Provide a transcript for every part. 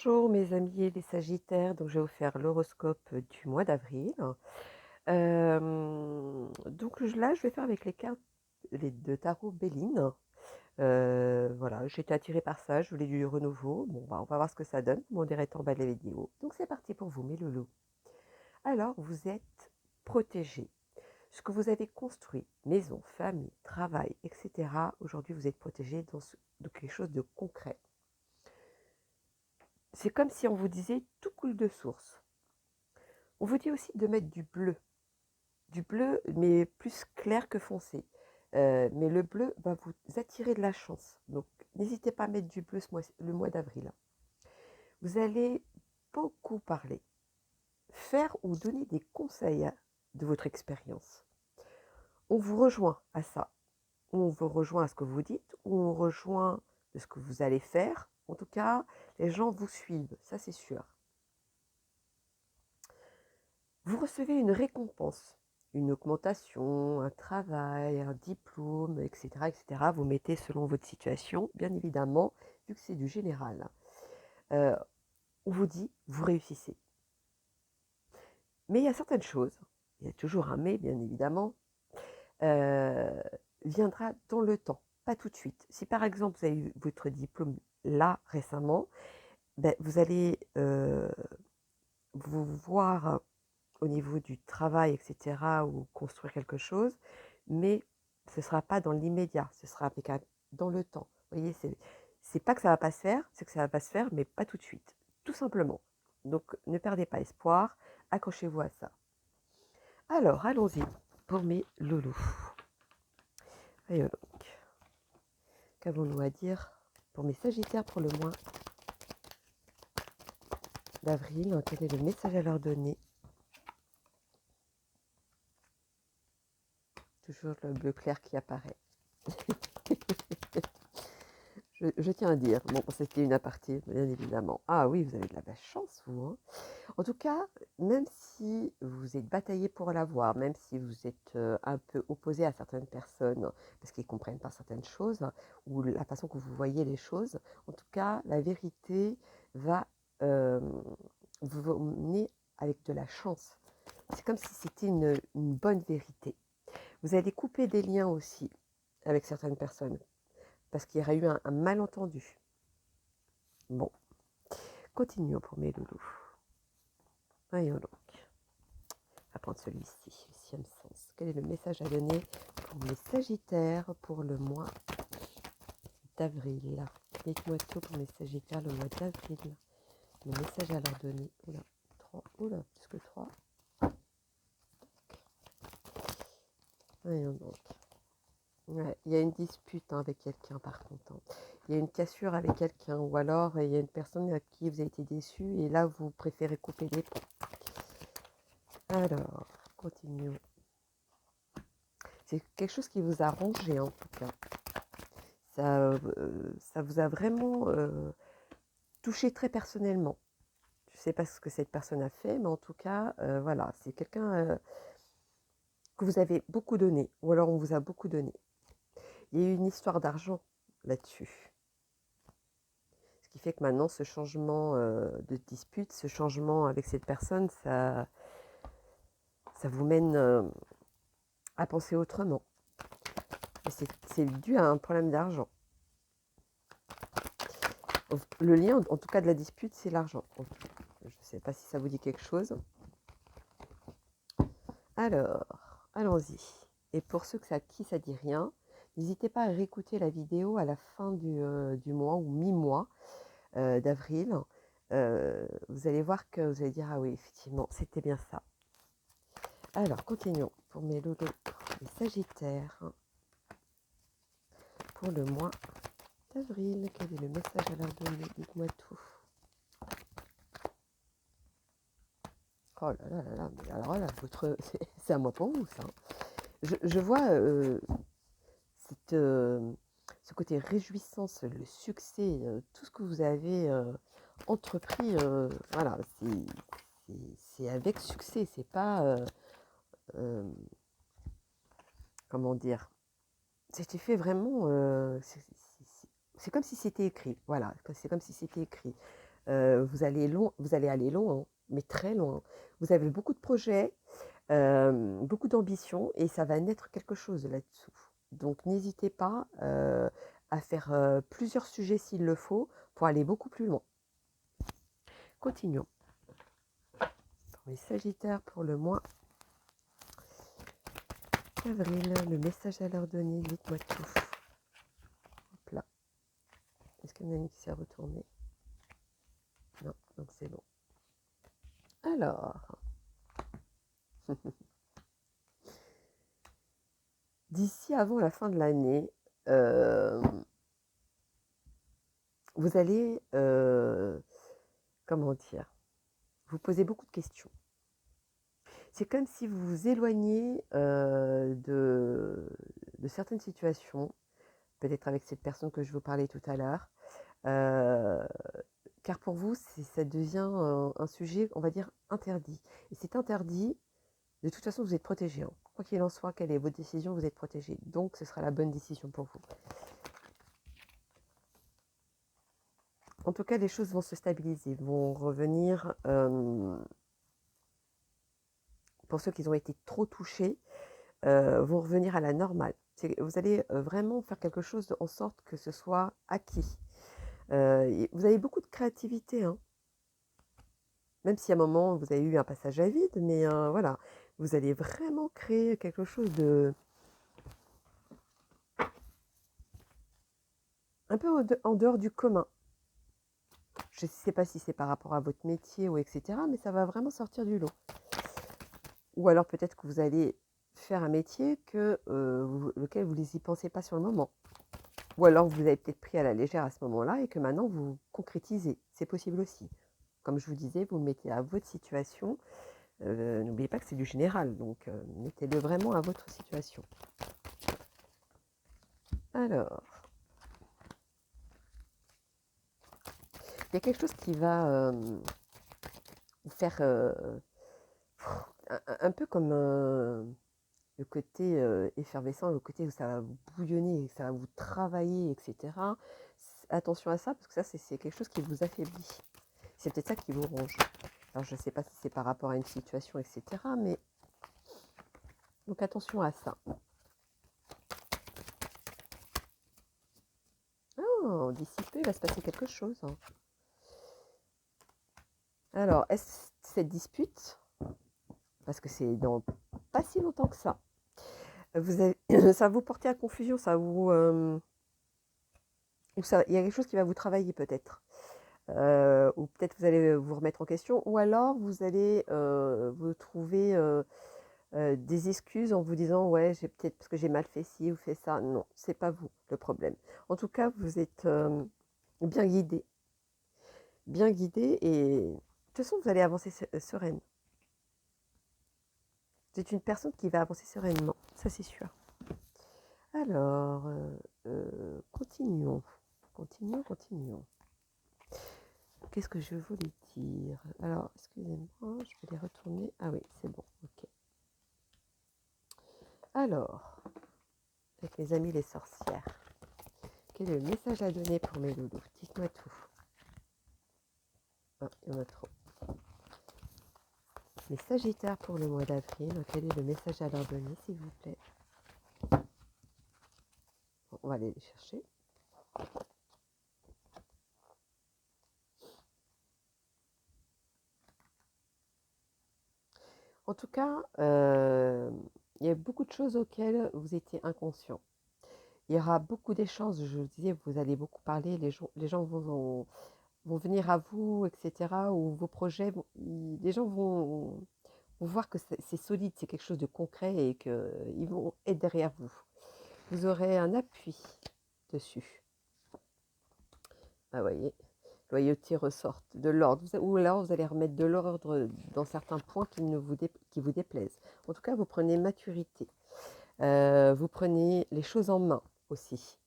Bonjour mes amis les Sagittaires, donc je vais vous faire l'horoscope du mois d'avril. Là, je vais faire avec les cartes de tarot Béline. Voilà, j'ai été attirée par ça, je voulais du renouveau. Bon, bah, on va voir ce que ça donne. Mon direct en bas de la vidéo. Donc c'est parti pour vous, mes loulous. Alors, vous êtes protégés. Ce que vous avez construit, maison, famille, travail, etc., aujourd'hui, vous êtes protégés dans quelque chose de concret. C'est comme si on vous disait tout coule de source. On vous dit aussi de mettre du bleu, mais plus clair que foncé. Mais le bleu va vous attirer de la chance. Donc, n'hésitez pas à mettre du bleu le mois d'avril. Vous allez beaucoup parler, faire ou donner des conseils de votre expérience. On vous rejoint à ça. On vous rejoint à ce que vous dites, ou on rejoint de ce que vous allez faire. En tout cas, les gens vous suivent, ça c'est sûr. Vous recevez une récompense, une augmentation, un travail, un diplôme, etc., etc. Vous mettez selon votre situation, bien évidemment, vu que c'est du général. Euh, on vous dit, vous réussissez. Mais il y a certaines choses, il y a toujours un mais, bien évidemment, euh, viendra dans le temps, pas tout de suite. Si par exemple vous avez eu votre diplôme là récemment, ben, vous allez vous voir au niveau du travail, etc., ou construire quelque chose, mais ce ne sera pas dans l'immédiat, ce sera dans le temps. Vous voyez, c'est pas que ça va pas se faire, c'est que ça va pas se faire, mais pas tout de suite, tout simplement. Donc ne perdez pas espoir, accrochez-vous à ça. Alors, allons-y pour mes loulous. Voyons donc, qu'avons-nous à dire pour mes sagittaires pour le mois d'avril? Quel est le message à leur donner? Toujours le bleu clair qui apparaît. Je tiens à dire, bon, c'était une aparté, bien évidemment. Ah oui, vous avez de la chance, vous. Hein. En tout cas, même si vous êtes bataillé pour l'avoir, même si vous êtes un peu opposé à certaines personnes, parce qu'ils ne comprennent pas certaines choses, ou la façon que vous voyez les choses, en tout cas, la vérité va euh, vous mener avec de la chance. C'est comme si c'était une bonne vérité. Vous allez couper des liens aussi avec certaines personnes, parce qu'il y aura eu un malentendu. Bon, continuons pour mes loulous. Voyons donc. On va prendre celui-ci, le sixième sens. Quel est le message à donner pour les Sagittaires pour le mois d'avril? Dites-moi tout pour mes Sagittaires le mois d'avril. Le message à leur donner. Oula, 3, oula, plus que 3. Voyons donc. Ouais, il y a une dispute avec quelqu'un par contre. Hein. Il y a une cassure avec quelqu'un ou alors il y a une personne à qui vous avez été déçu et là vous préférez couper les ponts. Alors, continuons. C'est quelque chose qui vous a rongé en tout cas. Ça vous a vraiment touché très personnellement. Je ne sais pas ce que cette personne a fait, mais en tout cas, voilà, c'est quelqu'un que vous avez beaucoup donné, ou alors on vous a beaucoup donné. Il y a eu une histoire d'argent là-dessus. Ce qui fait que maintenant, ce changement de dispute, ce changement avec cette personne, ça vous mène à penser autrement. C'est dû à un problème d'argent. Le lien, en tout cas de la dispute, c'est l'argent. Je ne sais pas si ça vous dit quelque chose. Alors, allons-y. Et pour ceux à qui ça dit rien, n'hésitez pas à réécouter la vidéo à la fin du mois ou mi-mois d'avril. Vous allez voir que vous allez dire, ah oui, effectivement, c'était bien ça. Alors, continuons pour mes loulous, les Sagittaires. Pour le mois d'avril, quel est le message à leur donner? Dites-moi tout. Oh là là là là, mais alors là, c'est à moi pour vous, ça. Je vois ce côté réjouissance, le succès, tout ce que vous avez entrepris, voilà, c'est avec succès, c'est pas, comment dire, c'était fait vraiment, c'est comme si c'était écrit, voilà, c'est comme si c'était écrit. vous allez aller loin, mais très loin. Vous avez beaucoup de projets, beaucoup d'ambition et ça va naître quelque chose là-dessous. Donc n'hésitez pas à faire plusieurs sujets s'il le faut pour aller beaucoup plus loin. Continuons. Pour les Sagittaires pour le mois d'avril, le message à leur donner, dites-moi tout. Hop là. Est-ce qu'il y en a une qui s'est retournée? Non, donc c'est bon. Alors, d'ici avant la fin de l'année, vous allez, comment dire, vous poser beaucoup de questions. C'est comme si vous vous éloignez de certaines situations, peut-être avec cette personne que je vous parlais tout à l'heure, car pour vous, ça devient un sujet, on va dire, interdit. Et c'est interdit, de toute façon, vous êtes protégé. Hein. Quoi qu'il en soit, quelle est votre décision, vous êtes protégé. Donc, ce sera la bonne décision pour vous. En tout cas, les choses vont se stabiliser, vont revenir, pour ceux qui ont été trop touchés, vont revenir à la normale. Vous allez vraiment faire quelque chose en sorte que ce soit acquis. Vous avez beaucoup de créativité, hein. Même si à un moment, vous avez eu un passage à vide, mais voilà, vous allez vraiment créer quelque chose de... un peu en dehors du commun. Je ne sais pas si c'est par rapport à votre métier ou etc., mais ça va vraiment sortir du lot. Ou alors peut-être que vous allez faire un métier lequel vous n'y pensez pas sur le moment. Ou alors vous avez peut-être pris à la légère à ce moment-là et que maintenant vous concrétisez. C'est possible aussi. Comme je vous disais, vous le mettez à votre situation. N'oubliez pas que c'est du général, donc mettez-le vraiment à votre situation. Alors, il y a quelque chose qui va vous faire un peu comme le côté effervescent, le côté où ça va vous bouillonner, ça va vous travailler, etc. Attention à ça, parce que ça, c'est quelque chose qui vous affaiblit. C'est peut-être ça qui vous ronge. Alors, je ne sais pas si c'est par rapport à une situation, etc. Mais donc, attention à ça. Oh, d'ici peu, il va se passer quelque chose. Hein. Alors, est-ce cette dispute, parce que c'est dans pas si longtemps que ça, ça va vous porter à confusion, ça vous... il y a quelque chose qui va vous travailler peut-être. Ou peut-être vous allez vous remettre en question, ou alors vous allez vous trouver des excuses en vous disant ouais, j'ai peut-être parce que j'ai mal fait ci ou fait ça. Non, c'est pas vous le problème. En tout cas, vous êtes bien guidé, et de toute façon, vous allez avancer sereine. Vous êtes une personne qui va avancer sereinement, ça c'est sûr. Alors, continuons. Continuons. Qu'est-ce que je voulais dire? Alors, excusez-moi, je vais les retourner. Ah oui, c'est bon, ok. Alors, avec mes amis les sorcières, quel est le message à donner pour mes loulous? Dites-moi tout. Ah, il y en a trop. Les Sagittaires pour le mois d'avril, quel est le message à leur donner, s'il vous plaît? Bon, on va aller les chercher. En tout cas, il y a beaucoup de choses auxquelles vous étiez inconscient. Il y aura beaucoup d'échanges, je vous disais, vous allez beaucoup parler, les gens vont venir à vous, etc., ou vos projets, les gens vont voir que c'est solide, c'est quelque chose de concret et qu'ils vont être derrière vous. Vous aurez un appui dessus. Ah, voyez, loyauté ressortent, de l'ordre, ou alors vous allez remettre de l'ordre dans certains points qui vous déplaisent. En tout cas, vous prenez maturité. Vous prenez les choses en main aussi.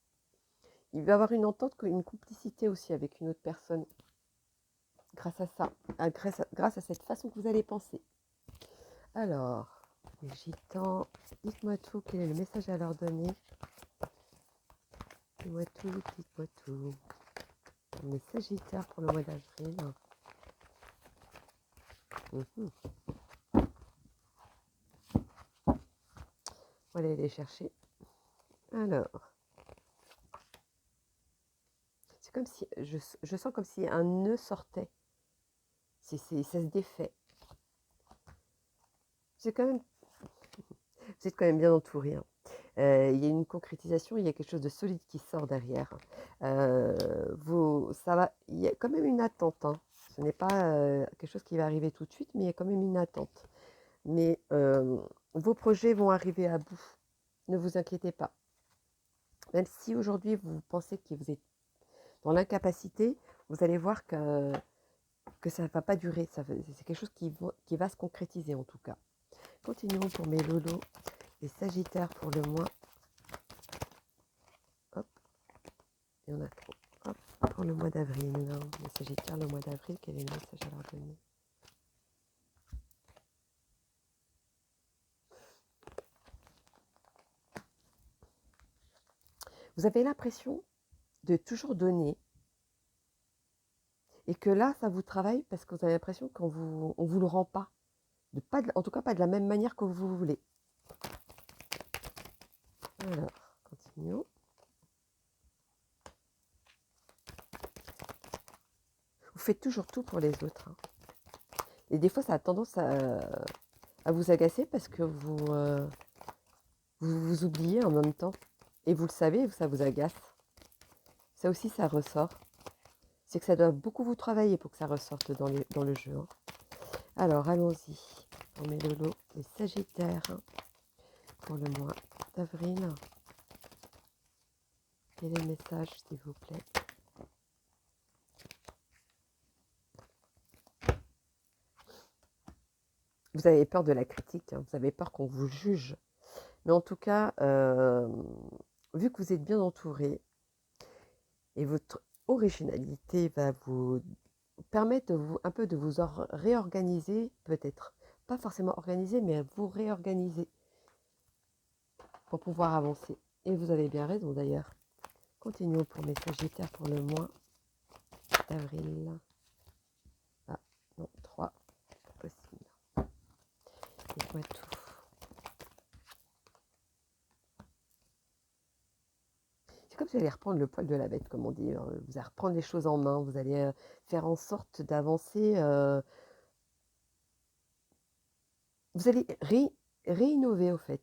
Il va y avoir une entente, une complicité aussi avec une autre personne grâce à ça, grâce à cette façon que vous allez penser. Alors, les gitans, dites-moi tout, quel est le message à leur donner? Dites-moi tout, dites-moi tout. mes Sagittaires pour le mois d'avril. Mhm. On va aller les chercher. Alors, c'est comme si, je sens comme si un nœud sortait. Ça se défait. C'est quand même, vous êtes quand même bien entouré. Hein. Il y a une concrétisation, il y a quelque chose de solide qui sort derrière. Ça va, il y a quand même une attente. Hein. Ce n'est pas quelque chose qui va arriver tout de suite, mais il y a quand même une attente. Mais vos projets vont arriver à bout. Ne vous inquiétez pas. Même si aujourd'hui vous pensez que vous êtes dans l'incapacité, vous allez voir que ça ne va pas durer. C'est quelque chose qui va se concrétiser en tout cas. Continuons pour mes lolos. Les Sagittaires pour le mois. Hop. Il y en a trop. Hop. Pour le mois d'avril. Les Sagittaires, le mois d'avril, quel est le message à leur donner? Vous avez l'impression de toujours donner. Et que là, ça vous travaille parce que vous avez l'impression qu'on vous le rend pas. En tout cas, pas de la même manière que vous voulez. Alors, continuons. Vous faites toujours tout pour les autres. Hein. Et des fois, ça a tendance à vous agacer parce que vous oubliez en même temps. Et vous le savez, ça vous agace. Ça aussi, ça ressort. C'est que ça doit beaucoup vous travailler pour que ça ressorte dans le jeu. Hein. Alors, allons-y. On met le lot des Sagittaires pour le mois d'avril. Quel est le message, s'il vous plaît? Vous avez peur de la critique, hein, vous avez peur qu'on vous juge. Mais en tout cas, vu que vous êtes bien entouré, et votre originalité va vous permettre un peu de vous réorganiser, peut-être. Pas forcément organiser, mais vous réorganiser pour pouvoir avancer. Et vous avez bien raison d'ailleurs. Continuons pour mes Sagittaires pour le mois d'avril. Ah, non, 3, pas possible. Dites-moi tout. C'est comme si vous allez reprendre le poil de la bête, comme on dit. Hein. Vous allez reprendre les choses en main. Vous allez faire en sorte d'avancer. Vous allez réinnover, au fait.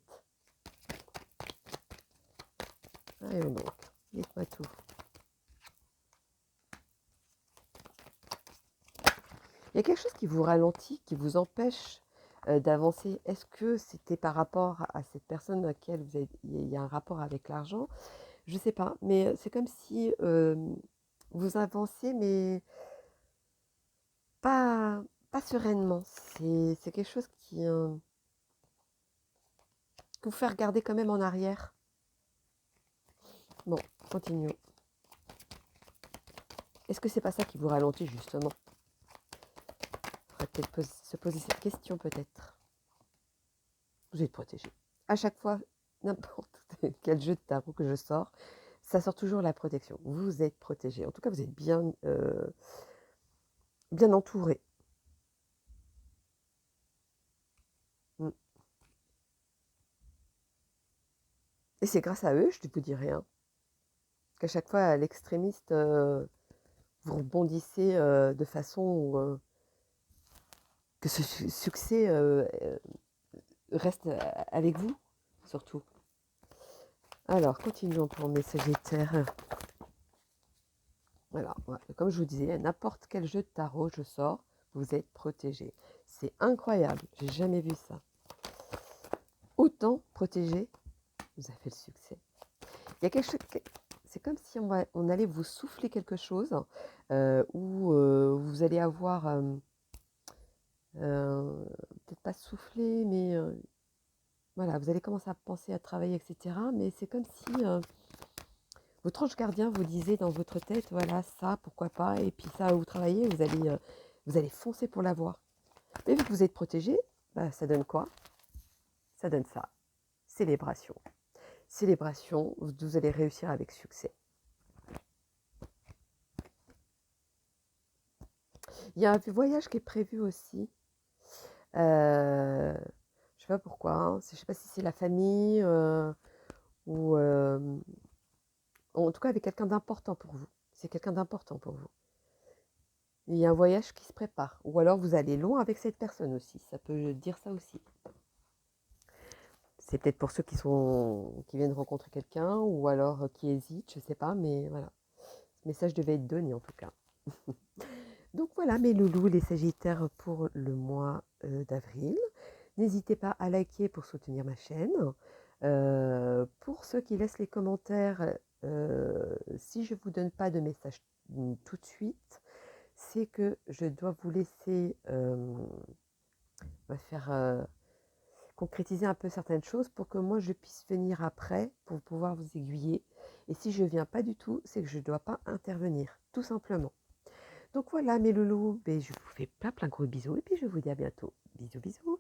Allez, donc, dites-moi tout. Il y a quelque chose qui vous ralentit, qui vous empêche d'avancer. Est-ce que c'était par rapport à cette personne à laquelle il y a un rapport avec l'argent? Je ne sais pas, mais c'est comme si vous avanciez, mais pas, pas sereinement. C'est quelque chose que vous fait regarder quand même en arrière. Bon, continuons. Est-ce que c'est pas ça qui vous ralentit, justement? Il faudrait peut-être se poser cette question, peut-être. Vous êtes protégé. À chaque fois, n'importe quel jeu de tarot que je sors, ça sort toujours la protection. Vous êtes protégé. En tout cas, vous êtes bien, bien entouré. Mm. Et c'est grâce à eux, je ne vous dis rien, qu'à chaque fois, à l'extrémiste, vous rebondissez de façon que ce succès reste avec vous, surtout. Alors, continuons pour mes Sagittaires. Voilà, comme je vous disais, n'importe quel jeu de tarot je sors, vous êtes protégé. C'est incroyable, j'ai jamais vu ça. Autant protégé, vous avez fait le succès. Il y a quelque chose, c'est comme si on allait vous souffler quelque chose, où vous allez avoir, peut-être pas souffler, mais voilà, vous allez commencer à penser à travailler, etc. Mais c'est comme si votre ange gardien vous disait dans votre tête, voilà, ça, pourquoi pas, et puis ça, vous travaillez, vous allez foncer pour l'avoir. Mais vu que vous êtes protégé, bah, ça donne quoi? Ça donne ça. Célébration. Célébration, vous allez réussir avec succès. Il y a un voyage qui est prévu aussi. Je sais pas pourquoi, hein. Je sais pas si c'est la famille ou en tout cas avec quelqu'un d'important pour vous. C'est quelqu'un d'important pour vous. Il y a un voyage qui se prépare. Ou alors vous allez loin avec cette personne aussi. Ça peut dire ça aussi. C'est peut-être pour ceux qui viennent rencontrer quelqu'un ou alors qui hésitent, je sais pas, mais voilà. Ce message devait être donné en tout cas. Donc voilà mes loulous, les Sagittaires pour le mois d'avril. N'hésitez pas à liker pour soutenir ma chaîne. Pour ceux qui laissent les commentaires, si je ne vous donne pas de message tout de suite, c'est que je dois vous laisser faire concrétiser un peu certaines choses pour que moi je puisse venir après pour pouvoir vous aiguiller. Et si je ne viens pas du tout, c'est que je ne dois pas intervenir, tout simplement. Donc voilà mes loulous, ben, je vous fais plein gros bisous et puis je vous dis à bientôt. Bisous bisous.